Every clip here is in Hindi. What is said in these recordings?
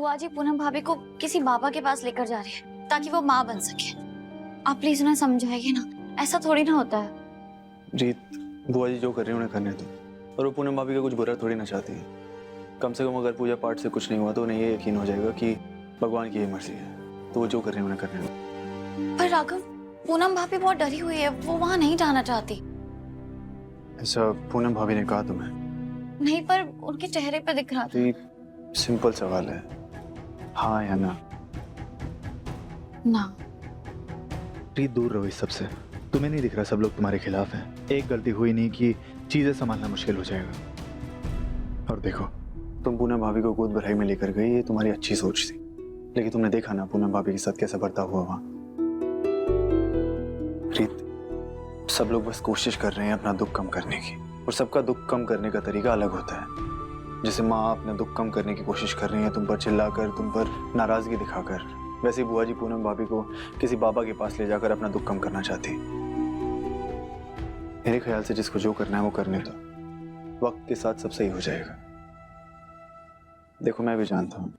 बुआ जी पूनम भाभी को किसी बाबा के पास लेकर जा रही है ताकि वो माँ बन सके। आप प्लीज उन्हें समझाइए ना, ऐसा थोड़ी ना होता है। रीत, बुआ जी जो कर रही है उन्हें करने दो। और वो पूनम भाभी का कुछ बुरा थोड़ी ना चाहती है। कम से कम अगर पूजा पाठ से कुछ नहीं हुआ तो उन्हें ये यकीन हो जाएगा कि भगवान की ये मर्जी है, तो वो जो कर रहे हैं उन्हें करने दो। पर राघव, पूनम भाभी बहुत डरी हुई है, वो वहाँ नहीं जाना चाहती। ऐसा पूनम भाभी ने कहा तुम्हें? नहीं, पर उनके चेहरे पे दिख रहा था। सिंपल सवाल है, हाँ या ना? ना। रीत, दूर रहो इस सबसे। तुम्हें नहीं दिख रहा सब लोग तुम्हारे खिलाफ हैं? एक गलती हुई नहीं कि चीजें संभालना मुश्किल हो जाएगा। और देखो, तुम पूनम भाभी को गोद भराई में लेकर गई, ये तुम्हारी अच्छी सोच थी, लेकिन तुमने देखा ना पूनम भाभी के साथ कैसा बर्ताव हुआ वहां। रीत, सब लोग बस कोशिश कर रहे हैं अपना दुख कम करने की, और सबका दुख कम करने का तरीका अलग होता है। जैसे माँ अपना दुख कम करने की कोशिश कर रही है तुम पर चिल्लाकर, तुम पर नाराजगी दिखाकर, वैसे बुआ जी पूनम भाभी को किसी बाबा के पास ले जाकर अपना दुख कम करना चाहती। मेरे ख्याल से जिसको जो करना है वो करने दो, वक्त के साथ सब सही हो जाएगा। देखो, मैं भी जानता हूँ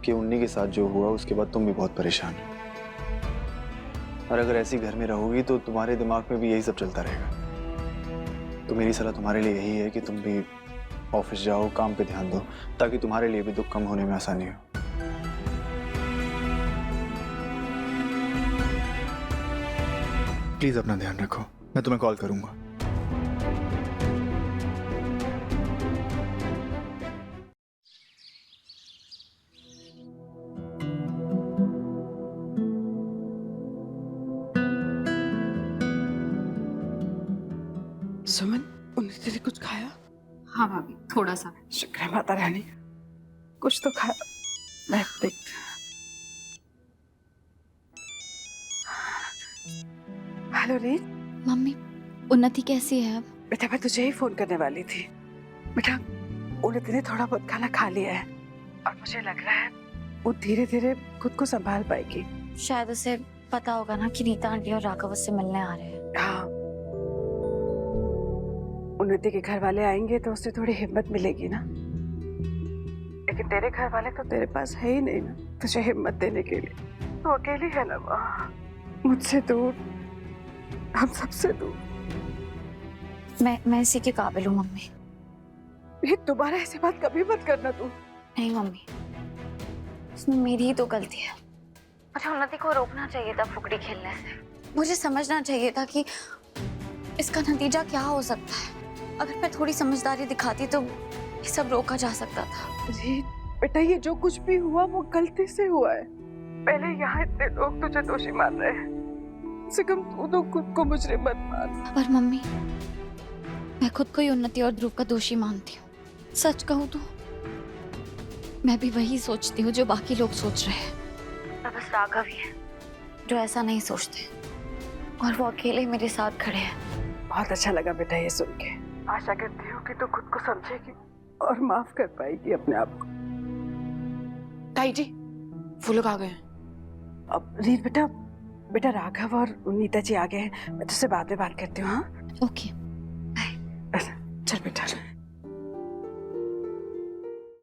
कि उन्हीं के साथ जो हुआ उसके बाद तुम भी बहुत परेशान हो, और अगर ऐसी घर में रहोगी तो तुम्हारे दिमाग में भी यही सब चलता रहेगा। तो मेरी सलाह तुम्हारे लिए यही है कि तुम भी ऑफिस जाओ, काम पे ध्यान दो, ताकि तुम्हारे लिए भी दुख कम होने में आसानी हो। प्लीज अपना ध्यान रखो, मैं तुम्हें कॉल करूंगा। सुमन, उन्हें तेरे कुछ खाया? हाँ भाभी, थोड़ा सा। शुक्र है माता रानी, कुछ तो खाया। मैं देख। हेलो रीत। मम्मी, उन्नति कैसी है अब? बेटा, मैं तुझे ही फोन करने वाली थी। बेटा, उन्नति ने थोड़ा बहुत खाना खा लिया है, और मुझे लग रहा है वो धीरे धीरे खुद को संभाल पाएगी। शायद उसे पता होगा ना कि नीता आंटी और राघव उससे मिलने आ रहे हैं। हाँ, उन्नति के घर वाले आएंगे तो उसे थोड़ी हिम्मत मिलेगी ना। लेकिन तेरे घर वाले तो तेरे पास है ही नहीं ना तुझे हिम्मत देने के लिए। तो अकेली है ना माँ, मुझसे दूर, हम सबसे दूर। मैं इसी के काबिल हूँ मम्मी। ये दोबारा ऐसी बात कभी मत करना तू। नहीं मम्मी, इसमें मेरी ही तो गलती है। मुझे उन्नति को रोकना चाहिए था फुकड़ी खेलने से। मुझे समझना चाहिए था कि इसका नतीजा क्या हो सकता है। अगर मैं थोड़ी समझदारी दिखाती तो ये सब रोका जा सकता था। जी बेटा, ये जो कुछ भी हुआ वो गलती से हुआ है। पहले यहाँ इतने लोग तुझे दोषी मान रहे हैं, से कम तू तो खुद को मुजरिम मत मान। पर मम्मी, मैं खुद को ही उन्नति और ध्रुव का दोषी मानती हूँ। सच कहूँ तो मैं भी वही सोचती हूँ जो बाकी लोग सोच रहे हैं। बस राघव ही है जो ऐसा नहीं सोचते, और वो अकेले मेरे साथ खड़े हैं। बहुत अच्छा लगा बेटा ये सुन के। आशा करती हूँ कि तू खुद को समझेगी और माफ कर पाएगी अपने आप को। ताई जी, वो लोग आ गए हैं। अब रीत बेटा, बेटा राघव और नीता जी आ गए हैं, मैं तुझसे बाद में बात करती हूँ। हाँ ओके, चल बेटा।